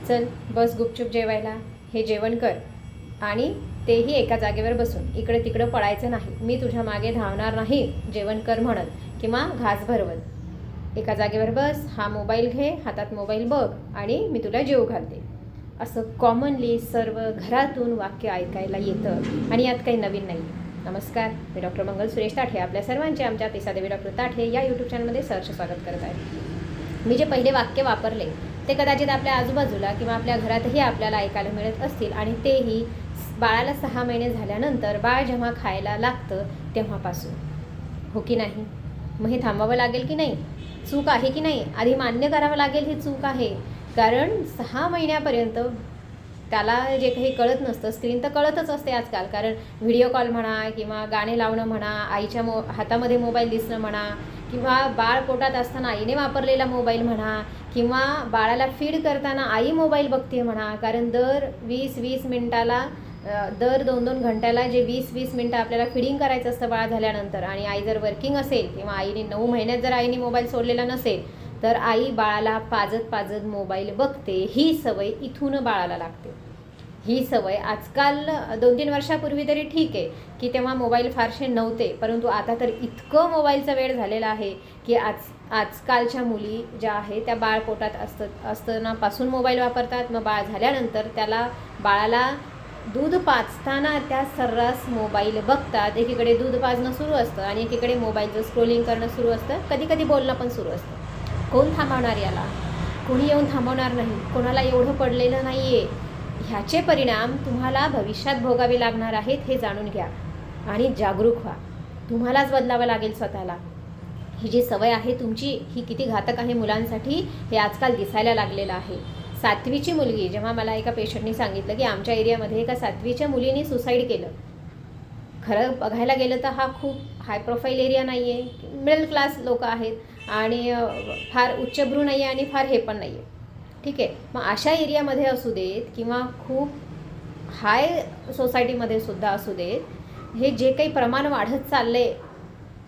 चल बस गुपचूप जेवायला, हे जेवण कर आणि तेही एका जागेवर बसून. इकडे तिकडं पळायचं नाही. मी तुझ्या मागे धावणार नाही जेवण कर म्हणत किंवा घास भरवत. एका जागेवर बस, हा मोबाईल घे, हातात मोबाईल बघ आणि मी तुला जेवू घालते. असं कॉमनली सर्व घरातून वाक्य ऐकायला येतं आणि यात काही नवीन नाही. नमस्कार, मी डॉक्टर मंगल सुरेश ताठे आपल्या सर्वांचे आमच्या तिसादेवी डॉक्टर ताठे या यूट्यूब चॅनलमध्ये सहर्ष स्वागत करत आहे. मी जे पहिले वाक्य वापरले ते कदाचित आपल्या आजूबाजूला किंवा आपल्या घरातही आपल्याला ऐकायला मिळत असतील आणि तेही बाळाला 6 महिने झाल्यानंतर बाळ जेव्हा खायला लागतं तेव्हापासून. हो की नाही? मग हे थांबावं लागेल की नाही? चूक आहे की नाही? आधी मान्य करावं लागेल ही चूक आहे. कारण 6 महिन्यापर्यंत त्याला जे काही कळत नसतं, स्क्रीन तर कळतच असते आजकाल, कारण व्हिडिओ कॉल म्हणा किंवा गाणे लावणं म्हणा, आईच्या हातामध्ये मोबाईल दिसणं म्हणा किंवा बाळ पोटात असताना आईने वापरलेला मोबाईल म्हणा किंवा बाळाला फीड करताना आई मोबाईल बघते म्हणा. कारण दर 20-20 मिनटाला दर 2-2 घंट्याला जे 20-20 मिनटं आपल्याला फिडिंग करायचं असतं बाळ झाल्यानंतर, आणि आई जर वर्किंग असेल किंवा आईने 9 महिन्यात जर आईने मोबाईल सोडलेला नसेल तर आई बाळाला पाजत मोबाईल बघते. ही सवय इथून बाळाला लागते. ही सवय आजकाल 2-3 वर्षापूर्वी तरी ठीक आहे की तेव्हा मोबाईल फारसे नव्हते, परंतु आता तर इतकं मोबाईलचा वेळ झालेला आहे की आजकालच्या मुली ज्या आहेत त्या बाळ पोटात असतानापासून मोबाईल वापरतात. मग बाळ झाल्यानंतर बाळाला दूध पाजताना त्या सर्रास मोबाईल बघतात. एकीकडे दूध पाजणं सुरू असतं आणि एकीकडे मोबाईलचं स्क्रोलिंग करणं सुरू असतं, कधी बोलणं पण सुरू असतं. कोण थांबवणार याला? कोणी येऊन थांबवणार नाही. कोणाला एवढं पडलेलं नाही आहे. ह्याचे परिणाम तुम्हाला भविष्यात भोगावे लागणार आहेत हे जाणून घ्या आणि जागरूक व्हा. तुम्हालाच बदलावं लागेल स्वतःला. ही जी सवय आहे तुमची ही किती घातक आहे मुलांसाठी हे आजकाल दिसायला लागलेलं आहे. 7वीची मुलगी, जेव्हा मला एका पेशंटनी सांगितलं की आमच्या एरियामध्ये एका 7वीच्या मुलीने सुसाईड केलं. खरं बघायला गेलं तर हा खूप हाय प्रोफाईल एरिया नाही आहे, मिडल क्लास लोक आहेत आणि फार उच्चभ्रू नाही आहे आणि फार हे पण नाही आहे. ठीक आहे, मग अशा एरियामध्ये असू देत किंवा खूप हाय सोसायटीमध्ये सुद्धा असू देत, हे जे काही प्रमाण वाढत चाललं आहे,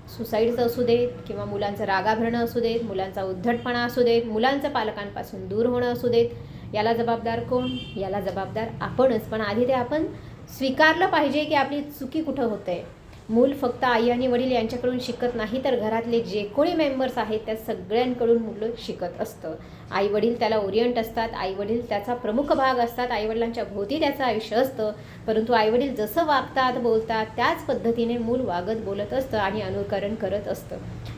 सुसाईडचं असू देत किंवा मुलांचं रागा भरणं असू देत, मुलांचा उद्धटपणा असू देत, मुलांचं पालकांपासून दूर होणं असू देत, याला जबाबदार कोण? याला जबाबदार आपणच. पण आधी ते आपण स्वीकारलं पाहिजे की आपली चुकी कुठं होतं आहे. मूल फक्त आई आणि वडील यांच्याकडून शिकत नाही, तर घरातले जे कोणी मेंबर्स आहेत त्या सगळ्यांकडून मुलं शिकत असतं. आई वडील त्याला ओरिएंट असतात, आई वडील त्याचा प्रमुख भाग असतात, आईवडिलांच्या भोवती त्याचं आयुष्य असतं. परंतु आईवडील जसं वागतात बोलतात त्याच पद्धतीने मूल वागत बोलत असतं आणि अनुकरण करत असतं.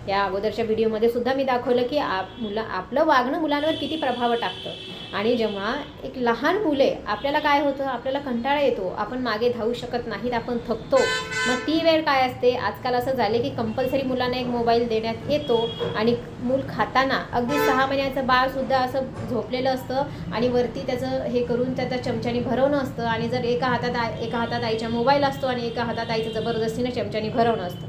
या अगोदरच्या व्हिडिओमध्ये सुद्धा मी दाखवलं की आपलं वागणं मुलांवर किती प्रभाव टाकतं. आणि जेव्हा एक लहान मुले, आपल्याला काय होतं, आपल्याला कंटाळा येतो, आपण मागे धावू शकत नाहीत, आपण थकतो. मग ती वेळ काय असते? आजकाल असं झाले की कंपल्सरी मुलांना एक मोबाईल देण्यात येतो आणि मूल खाताना अगदी 6 महिन्याचं बाळसुद्धा असं झोपलेलं असतं आणि वरती त्याचं हे करून त्याचा चमच्याने भरवणं असतं आणि जर एका हातात आईच्या मोबाईल असतो आणि एका हातात आईचं जबरदस्तीने चमच्याने भरवणं असतं.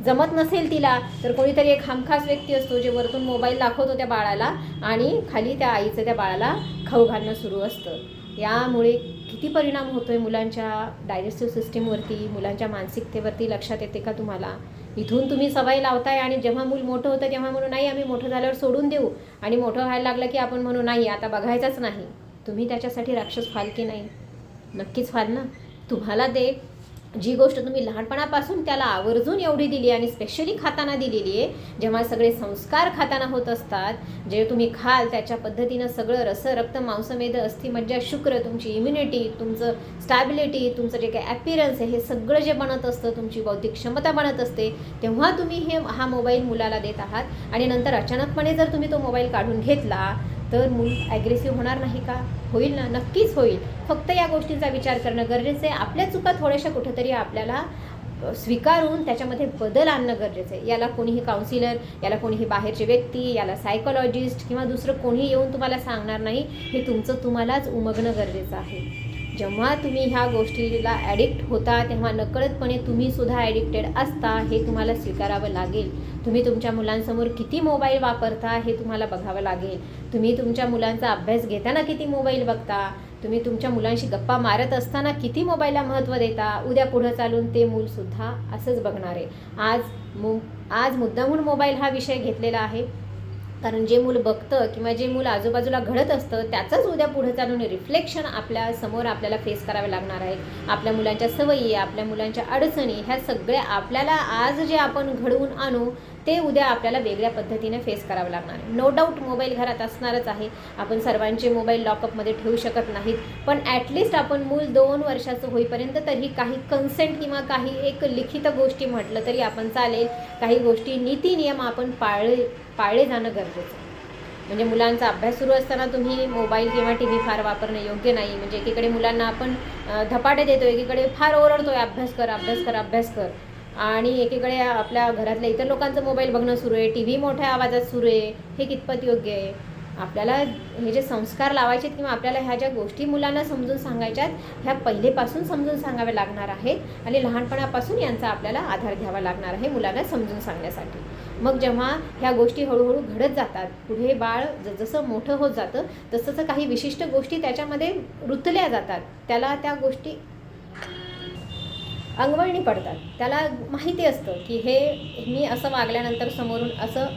जमत नसेल तिला तर कोणीतरी एक हमखास व्यक्ती असतो जे वरतून मोबाईल दाखवतो त्या बाळाला आणि खाली त्या आईचं त्या बाळाला खाऊ घालणं सुरू असतं. यामुळे किती परिणाम होतोय मुलांच्या डायजेस्टिव्ह सिस्टीमवरती, मुलांच्या मानसिकतेवरती लक्षात येते का तुम्हाला? इथून तुम्ही सवय लावताय आणि जेव्हा मूल मोठं होतं तेव्हा म्हणून नाही आम्ही मोठं झाल्यावर सोडून देऊ, आणि मोठं व्हायला लागलं की आपण म्हणू नाही आता बघायचंच नाही. तुम्ही त्याच्यासाठी राक्षस व्हाल की नाही? नक्कीच व्हाल ना. तुम्हाला जी गोष्ट तुम्ही लहानपणापासून त्याला आवर्जून एवढी दिली आणि स्पेशली खाताना दिलेली आहे, जेव्हा सगळे संस्कार खाताना होत असतात, जे तुम्ही खाल त्याच्या पद्धतीनं सगळं रस रक्त मांसमेध अस्थि मज्जा शुक्र, तुमची इम्युनिटी, तुमचं स्टॅबिलिटी, तुमचं जे काही ॲपिरन्स आहे हे सगळं जे बनत असतं, तुमची बौद्धिक क्षमता बनत असते, तेव्हा तुम्ही हा मोबाईल मुलाला देत आहात आणि नंतर अचानकपणे जर तुम्ही तो मोबाईल काढून घेतला तर मूल ॲग्रेसिव्ह होणार नाही का? होईल ना, नक्कीच होईल. फक्त या गोष्टींचा विचार करणं गरजेचं आहे. आपल्या चुका थोड्याशा कुठंतरी आपल्याला स्वीकारून त्याच्यामध्ये बदल आणणं गरजेचं आहे. याला कोणीही काउन्सिलर, याला कोणीही बाहेरची व्यक्ती, याला सायकोलॉजिस्ट किंवा दुसरं कोणीही येऊन तुम्हाला सांगणार नाही. हे तुमचं तुम्हालाच उमगणं गरजेचं आहे. जेव्हा तुम्ही ह्या गोष्टीला ॲडिक्ट होता तेव्हा नकळतपणे तुम्हीसुद्धा ॲडिक्टेड असता हे तुम्हाला स्वीकारावं लागेल. तुम्ही तुमच्या मुलांसमोर किती मोबाईल वापरता हे तुम्हाला बघावं लागेल. तुम्ही तुमच्या मुलांचा अभ्यास घेताना किती मोबाईल बघता, तुम्ही तुमच्या मुलांशी गप्पा मारत असताना किती मोबाईलला महत्त्व देता, उद्या पुढं चालून ते मूलसुद्धा असंच बघणार आहे. आज मुद्दामून मोबाईल हा विषय घेतलेला आहे. कारण जे मूल बघतं किंवा जे मूल आजूबाजूला घडत असतं त्याचंच उद्या पुढे चालून रिफ्लेक्शन आपल्या समोर आपल्याला फेस करावे लागणार आहे. आपल्या मुलांच्या सवयी, आपल्या मुलांच्या अडचणी ह्या सगळ्या आपल्याला आज जे आपण घडवून आणू ते उद्या आपल्याला वेगळ्या पद्धतीने फेस करावं लागणार आहे. नो डाऊट मोबाईल घरात असणारच आहे. आपण सर्वांचे मोबाईल लॉकअपमध्ये ठेवू शकत नाहीत, पण ॲटलिस्ट आपण मूल 2 वर्षाचं होईपर्यंत तरी काही कन्सेंट किंवा काही एक लिखित गोष्टी म्हटलं तरी आपण चालेल. काही गोष्टी नीती नियम आपण पाळले जाणं गरजेचं आहे. म्हणजे मुलांचा अभ्यास सुरू असताना तुम्ही मोबाईल किंवा टी व्ही फार वापरणं योग्य नाही. म्हणजे एकीकडे मुलांना आपण धपाटे देतो, एकीकडे फार ओरडतोय अभ्यास कर अभ्यास कर अभ्यास कर, आणि एकीकडे आपल्या घरातल्या इतर लोकांचं मोबाईल बघणं सुरू आहे, टी व्ही मोठ्या आवाजात सुरू आहे. हे कितपत योग्य आहे? आपल्याला हे जे संस्कार लावायचे किंवा आपल्याला ह्या ज्या गोष्टी मुलांना समजून सांगायच्यात ह्या पहिलेपासून समजून सांगाव्या लागणार आहेत आणि लहानपणापासून यांचा आपल्याला आधार घ्यावा लागणार आहे मुलांना समजून सांगण्यासाठी. मग जेव्हा ह्या गोष्टी हळूहळू घडत जातात, पुढे बाळ जसं मोठं होत जातं तसं काही विशिष्ट गोष्टी त्याच्यामध्ये रुतल्या जातात, त्याला त्या गोष्टी अंगवळणी पडतात. त्याला माहिती असतं की हे मी असं वागल्यानंतर समोरून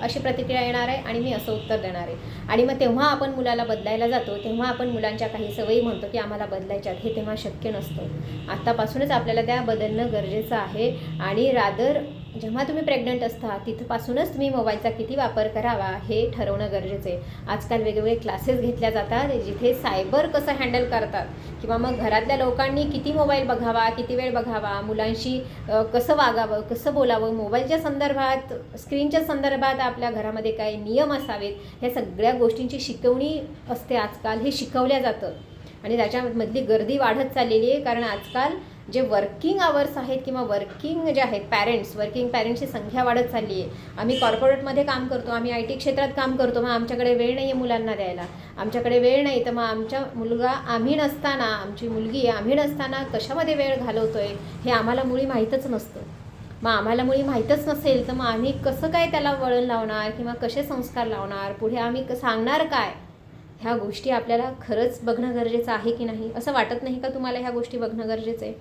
अशी प्रतिक्रिया येणार आहे आणि मी असं उत्तर देणार आहे. आणि मग तेव्हा आपण मुलाला बदलायला जातो, तेव्हा आपण मुलांच्या काही सवयी म्हणतो की आम्हाला बदलायच्यात. हे तेव्हा शक्य नसतं. आत्तापासूनच आपल्याला त्या बदलणं गरजेचं आहे. आणि रादर जेव्हा तुम्ही प्रेग्नंट असता तिथपासूनच तुम्ही मोबाईलचा किती वापर करावा हे ठरवणं गरजेचं आहे. आजकाल वेगवेगळे क्लासेस घेतल्या जातात जिथे सायबर कसं हँडल करतात किंवा मग घरातल्या लोकांनी किती मोबाईल बघावा, किती वेळ बघावा, मुलांशी कसं वागावं, कसं बोलावं, मोबाईलच्या संदर्भात, स्क्रीनच्या संदर्भात आपल्या घरामध्ये काही नियम असावेत, ह्या सगळ्या गोष्टींची शिकवणी असते आजकाल. हे शिकवल्या जातं आणि त्याच्यामधली गर्दी वाढत चाललेली आहे. कारण आजकाल जे वर्किंग आवर्स आहेत किंवा वर्किंग जे आहेत वर्किंग पॅरेंट्सची संख्या वाढत चालली आहे. आम्ही कॉर्पोरेटमध्ये काम करतो, आम्ही IT क्षेत्रात काम करतो, मग आमच्याकडे वेळ नाही आहे मुलांना द्यायला. आमच्याकडे वेळ नाही तर मग आमचा मुलगा आम्ही नसताना, आमची मुलगी आम्ही नसताना कशामध्ये वेळ घालवतोय हे आम्हाला मुळी माहीतच नसतं. मग आम्हाला मुळी माहीतच नसेल तर मग आम्ही कसं काय त्याला वळण लावणार किंवा कसे संस्कार लावणार, पुढे आम्ही सांगणार काय? ह्या गोष्टी आपल्याला खरंच बघणं गरजेचं आहे की नाही? असं वाटत नाही का तुम्हाला ह्या गोष्टी बघणं गरजेचं आहे?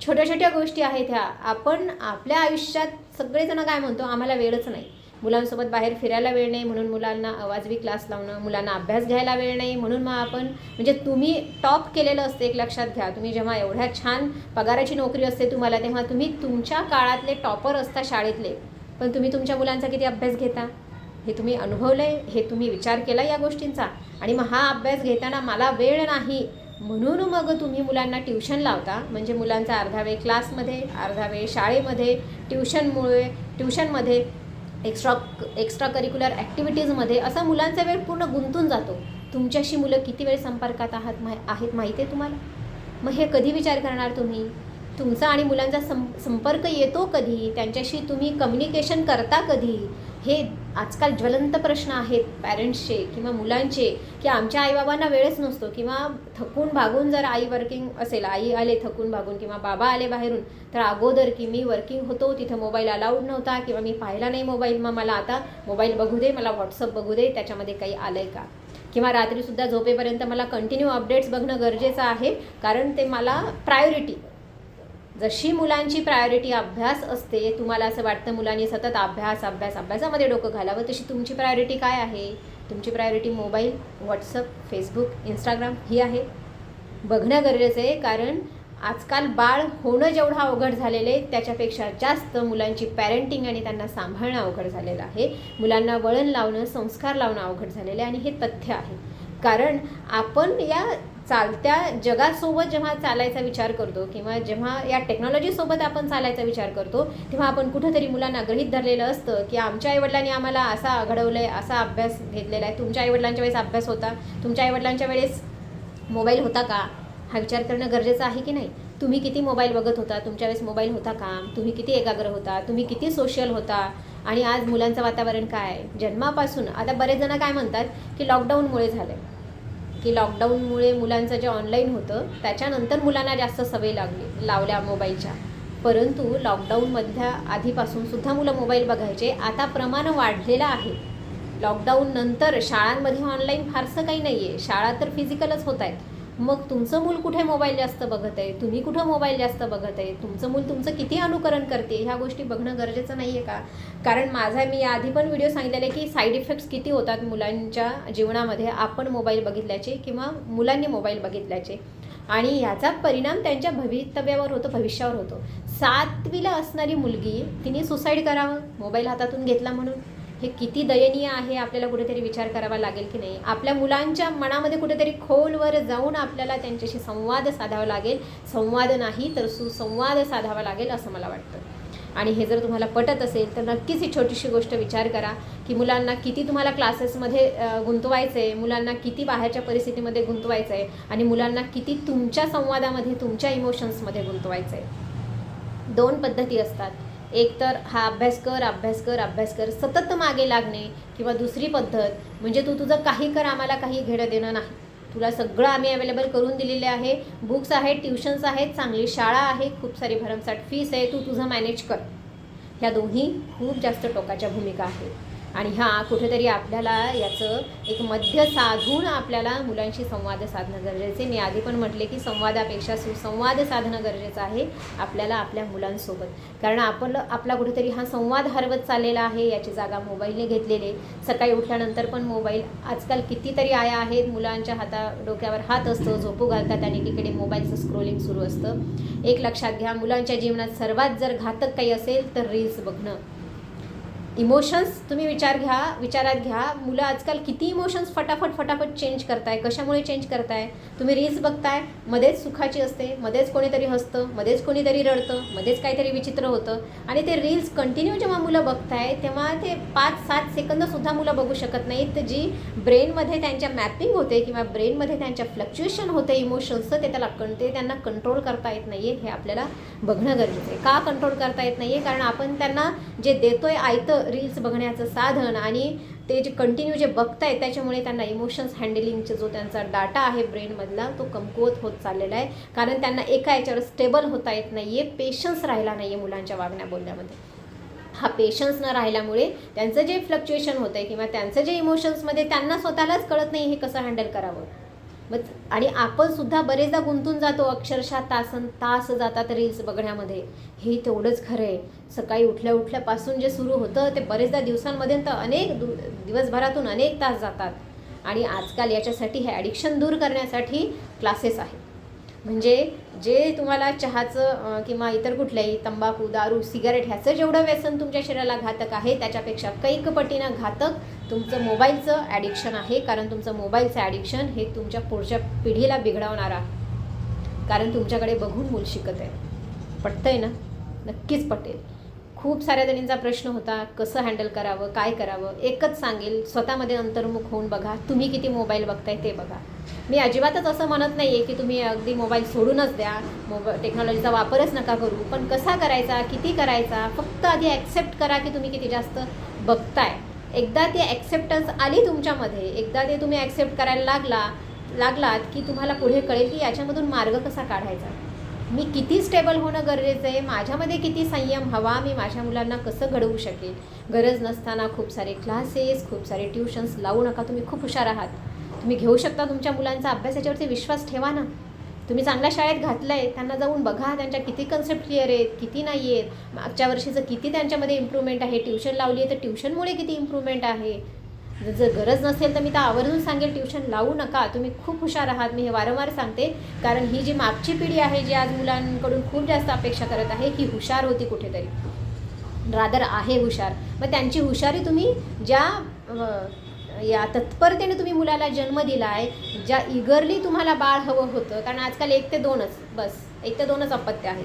छोट्या छोट्या गोष्टी आहेत ह्या. आपण आपल्या आयुष्यात सगळेजण काय म्हणतो, आम्हाला वेळच नाही. मुलांसोबत बाहेर फिरायला वेळ नाही म्हणून मुलांना अवाजवी क्लास लावणं, मुलांना अभ्यास घ्यायला वेळ नाही म्हणून मग आपण म्हणजे तुम्ही टॉप केलेलं असते. एक लक्षात घ्या, तुम्ही जेव्हा एवढ्या छान पगाराची नोकरी असते तुम्हाला, तेव्हा तुम्ही तुमच्या काळातले टॉपर असता शाळेतले, पण तुम्ही तुमच्या मुलांचा किती अभ्यास घेता हे तुम्ही अनुभवलं आहे, हे तुम्ही विचार केला या गोष्टींचा. आणि मग हा अभ्यास घेताना मला वेळ नाही म्हणून मग तुम्ही मुलांना ट्युशन लावता. म्हणजे मुलांचा अर्धा वेळ क्लासमध्ये, अर्धा वेळ शाळेमध्ये, ट्युशनमध्ये, एक्स्ट्रा करिक्युलर ॲक्टिव्हिटीजमध्ये असा मुलांचा वेळ पूर्ण गुंतून जातो. तुमच्याशी मुलं किती वेळ संपर्कात आहेत माहिती आहे तुम्हाला? मग हे कधी विचार करणार तुम्ही? तुमचा आणि मुलांचा संपर्क येतो कधी? त्यांच्याशी तुम्ही कम्युनिकेशन करता कधी? हे आजकाल ज्वलंत प्रश्न आहेत पॅरेंट्सचे किंवा मुलांचे, की आमच्या आईबाबांना वेळच नसतो किंवा थकून भागून जर आई वर्किंग असेल, आई आले थकून भागून किंवा बाबा आले बाहेरून, तर अगोदर की मी वर्किंग होतो तिथं मोबाईल अलाउड नव्हता किंवा मी पाहिला नाही मोबाईल, मग मला आता मोबाईल बघू दे, मला व्हॉट्सअप बघू दे, त्याच्यामध्ये काही आलं आहे का? किंवा रात्रीसुद्धा झोपेपर्यंत मला कंटिन्यू अपडेट्स बघणं गरजेचं आहे, कारण ते मला प्रायोरिटी. जशी मुलांची प्रायोरिटी अभ्यास असते, तुम्हाला असं वाटतं मुलांनी सतत अभ्यासामध्ये डोकं घालावं, तशी तुमची प्रायोरिटी काय आहे? तुमची priority mobile, WhatsApp, Facebook, Instagram ही आहे. बघणं गरजेचं आहे, कारण आजकाल बाळ होणं जेवढं अवघड झालेलं आहे त्याच्यापेक्षा जास्त मुलांची पॅरेंटिंग आणि त्यांना सांभाळणं अवघड झालेलं आहे. मुलांना वळण लावणं, संस्कार लावणं अवघड झालेलं आहे आणि हे तथ्य आहे. कारण आपण या चालत्या जगासोबत जेव्हा चालायचा विचार करतो किंवा जेव्हा या टेक्नॉलॉजीसोबत आपण चालायचा विचार करतो, तेव्हा आपण कुठंतरी मुलांना गृहीत धरलेलं असतं की आमच्या आईवडिलांनी आम्हाला असा घडवलं आहे, असा अभ्यास घेतलेला आहे. तुमच्या आईवडिलांच्या वेळेस अभ्यास होता? तुमच्या आईवडिलांच्या वेळेस मोबाईल होता का? हा विचार करणं गरजेचं आहे की नाही? तुम्ही किती मोबाईल बघत होता? तुमच्या वेळेस मोबाईल होता का? तुम्ही किती एकाग्र होता? तुम्ही किती सोशल होता? आणि आज मुलांचं वातावरण काय? जन्मापासून आता बरेच जण काय म्हणतात की लॉकडाऊनमुळे झालं आहे, की लॉकडाऊनमुळे मुलांचं जे ऑनलाईन होतं त्याच्यानंतर मुलांना जास्त सवय लावल्या मोबाईलच्या. परंतु लॉकडाऊनमधल्या आधीपासूनसुद्धा मुलं मोबाईल बघायचे. आता प्रमाण वाढलेलं आहे. लॉकडाऊन नंतर शाळांमध्ये ऑनलाईन फारसं काही नाही आहे. शाळा तर फिजिकलच होत आहेत, मग तुमचं मूल कुठे मोबाईल जास्त बघत आहे, तुम्ही कुठं मोबाईल जास्त बघत आहे, तुमचं मूल तुमचं किती अनुकरण करते, ह्या गोष्टी बघणं गरजेचं नाही आहे का? कारण मी आधी पण व्हिडिओ सांगितलेला आहे की साईड इफेक्ट्स किती होतात मुलांच्या जीवनामध्ये आपण मोबाईल बघितल्याचे किंवा मुलांनी मोबाईल बघितल्याचे, आणि ह्याचा परिणाम त्यांच्या भवितव्यावर होतो, भविष्यावर होतो. 7वीला असणारी मुलगी तिने सुसाईड करावं मोबाईल हातातून घेतला म्हणून. हे किती दयनीय आहे, आपल्याला कुठेतरी विचार करावा लागेल की नाही. आपल्या मुलांच्या मनामध्ये कुठेतरी खोलवर जाऊन आपल्याला त्यांच्याशी संवाद साधावा लागेल. संवाद नाही तर सुसंवाद साधावा लागेल असं मला वाटतं. आणि हे जर तुम्हाला पटत असेल तर नक्कीच ही छोटीशी गोष्ट विचार करा की मुलांना किती तुम्हाला क्लासेसमध्ये गुंतवायचं आहे, मुलांना किती बाहेरच्या परिस्थितीमध्ये गुंतवायचं आहे, आणि मुलांना किती तुमच्या संवादामध्ये, तुमच्या इमोशन्समध्ये गुंतवायचं आहे. 2 पद्धती असतात. एक तर हा अभ्यास कर अभ्यास कर अभ्यास कर, सतत मागे लागणे, किंवा दुसरी पद्धत म्हणजे तू तुझं काही कर, आम्हाला काही घेणं देणं नाही, तुला सगळं आम्ही अवेलेबल करून दिलेले आहे, बुक्स आहेत, ट्युशन्स आहेत, चांगली शाळा आहे, खूप सारी भरमसाठ फीस आहे, तू तुझं मॅनेज कर. ह्या दोन्ही खूप जास्त टोकाच्या भूमिका आहेत. आणि कुठेतरी आपल्याला याचं एक मध्य साधून आपल्याला मुलांशी संवाद साधणं गरजेचे. मी आधी पण म्हटले की संवादापेक्षा सुसंवाद साधणं गरजेचं आहे आपल्याला आपल्या मुलांसोबत. कारण आपला कुठेतरी हा संवाद हरवत चाललेला आहे, याची जागा मोबाईलने घेतलेले. सकाळी उठल्यानंतर पण मोबाईल. आजकाल कितीतरी आया आहेत, मुलांच्या डोक्यावर हात असतो, झोपू घालतात आणि एकीकडे मोबाईलचं स्क्रोलिंग सुरू असतं. एक लक्षात घ्या, मुलांच्या जीवनात सर्वात जर घातक काही असेल तर रील्स बघणं. इमोशन्स तुम्ही विचारात घ्या. मुलं आजकाल किती इमोशन्स फटाफट चेंज करताय. कशामुळे चेंज करताय? तुम्ही रील्स बघताय, मध्येच सुखाची असते, मध्येच कोणीतरी हसतं, मध्येच कोणीतरी रडतं, मध्येच काहीतरी विचित्र होतं, आणि ते रील्स कंटिन्यू जेव्हा मुलं बघताय तेव्हा ते 5-7 सेकंदसुद्धा मुलं बघू शकत नाहीत. तर जी ब्रेनमध्ये त्यांच्या मॅपिंग होते किंवा ब्रेनमध्ये त्यांच्या फ्लक्च्युएशन होते इमोशन्सचं, ते त्यांना कंट्रोल करता येत नाही आहे. हे आपल्याला बघणं गरजेचं आहे. का कंट्रोल करता येत नाही आहे? कारण आपण त्यांना जे देतोय आयतं रील्स बघण्याचं साधन, आणि ते जे कंटिन्यू जे बघतायत त्याच्यामुळे त्यांना इमोशन्स हँडलिंगचा जो त्यांचा डाटा आहे ब्रेनमधला तो कमकुवत होत चाललेला आहे. कारण त्यांना एका याच्यावर स्टेबल होता येत नाही आहे, पेशन्स राहिला नाही आहे मुलांच्या वागण्या बोलण्यामध्ये. हा पेशन्स न राहिल्यामुळे त्यांचं जे फ्लक्च्युएशन होतं आहे किंवा त्यांचं जे इमोशन्समध्ये त्यांना स्वतःलाच कळत नाही हे कसं हँडल करावं. आणि आपण सुद्धा बरेचदा गुंतून जातो, अक्षरशः तास जातात रील्स बघण्यामध्ये. हे तेवढंच खरं आहे. सकाळी उठल्यापासून जे सुरू होतं ते बरेचदा दिवसांमध्ये तर दिवसभरातून अनेक तास जातात. आणि आजकाल याच्यासाठी हे ॲडिक्शन दूर करण्यासाठी क्लासेस आहेत. म्हणजे जे तुम्हाला चहाचं किंवा इतर कुठल्याही तंबाखू, दारू, सिगारेट ह्याचं जेवढं व्यसन तुमच्या शरीराला घातक आहे त्याच्यापेक्षा कैक पटीनं घातक तुमचं मोबाईलचं ॲडिक्शन आहे. कारण तुमचं मोबाईलचं ॲडिक्शन हे तुमच्या पुढच्या पिढीला बिघडवणार आहे. कारण तुमच्याकडे बघून मूल शिकत आहे. पटतंय ना? नक्कीच पटेल. खूप साऱ्या जणींचा प्रश्न होता कसं हँडल करावं, काय करावं. एकच सांगेल, स्वतःमध्ये अंतर्मुख होऊन बघा. तुम्ही किती मोबाईल बघताय ते बघा. मी अजिबातच असं म्हणत नाही आहे की तुम्ही अगदी मोबाईल सोडूनच द्या, टेक्नॉलॉजीचा वापरच नका करू. पण कसा करायचा, किती करायचा, फक्त आधी ॲक्सेप्ट करा की तुम्ही किती जास्त बघताय. एकदा ती ॲक्सेप्टन्स आली तुमच्यामध्ये, एकदा ते तुम्ही ॲक्सेप्ट करायला लागलात की तुम्हाला पुढे कळेल की याच्यामधून मार्ग कसा काढायचा. मी किती स्टेबल होणं गरजेचं आहे, माझ्यामध्ये किती संयम हवा, मी माझ्या मुलांना कसं घडवू शकेल. गरज नसताना खूप सारे क्लासेस, खूप सारे ट्युशन्स लावू नका. तुम्ही खूप हुशार आहात, तुम्ही घेऊ शकता तुमच्या मुलांचा अभ्यास. याच्यावरती विश्वास ठेवा ना. तुम्ही चांगल्या शाळेत घातलं आहे, त्यांना जाऊन बघा त्यांच्या किती कन्सेप्ट क्लिअर आहेत, किती नाही आहेत, मागच्या वर्षीचं किती त्यांच्यामध्ये इम्प्रूव्हमेंट आहे. ट्युशन लावली आहे तर ट्युशनमुळे किती इम्प्रूव्हमेंट आहे. जर गरज नसेल तर मी तर आवर्जून सांगेल ट्युशन लावू नका. तुम्ही खूप हुशार आहात, मी हे वारंवार सांगते. कारण ही जी मागची पिढी आहे जी आज मुलांकडून खूप जास्त अपेक्षा करत आहे, ही हुशार होती कुठेतरी, रादर आहे हुशार. मग त्यांची हुशारी तुम्ही या तत्परतेने तुम्ही मुलाला जन्म दिला आहे, ज्या इगरली तुम्हाला बाळ हवं होतं. कारण आजकाल 1 ते 2च बस 1 ते 2च अपत्य आहे.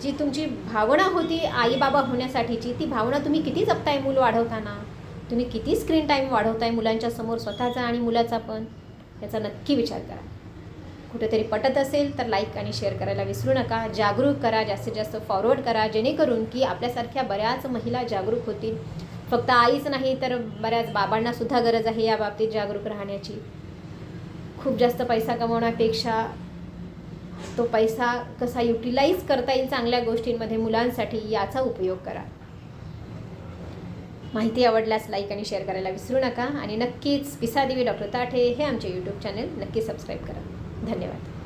जी तुमची भावना होती आई बाबा होण्यासाठीची, ती भावना तुम्ही किती जपताय मूल वाढवताना. तुम्ही किती स्क्रीन टाईम वाढवताय मुलांच्या समोर, स्वतःचा आणि मुलाचा पण. याचा नक्की विचार करा. कुठेतरी पटत असेल तर लाईक आणि शेअर करायला विसरू नका. जागरूक करा, जास्तीत जास्त फॉरवर्ड करा, जेणेकरून की आपल्यासारख्या बऱ्याच महिला जागरूक होतील. फक्त आईच नाही तर बऱ्याच बाबांनासुद्धा गरज आहे या बाबतीत जागरूक राहण्याची. खूप जास्त पैसा कमवण्यापेक्षा तो पैसा कसा युटिलाइज करता येईल चांगल्या गोष्टींमध्ये मुलांसाठी, याचा उपयोग करा. माहिती आवडल्यास लाईक आणि शेअर करायला विसरू नका. आणि नक्कीच पिसादेवी डॉक्टर ताठे हे आमचे यूट्यूब चॅनल नक्की सबस्क्राईब करा. धन्यवाद.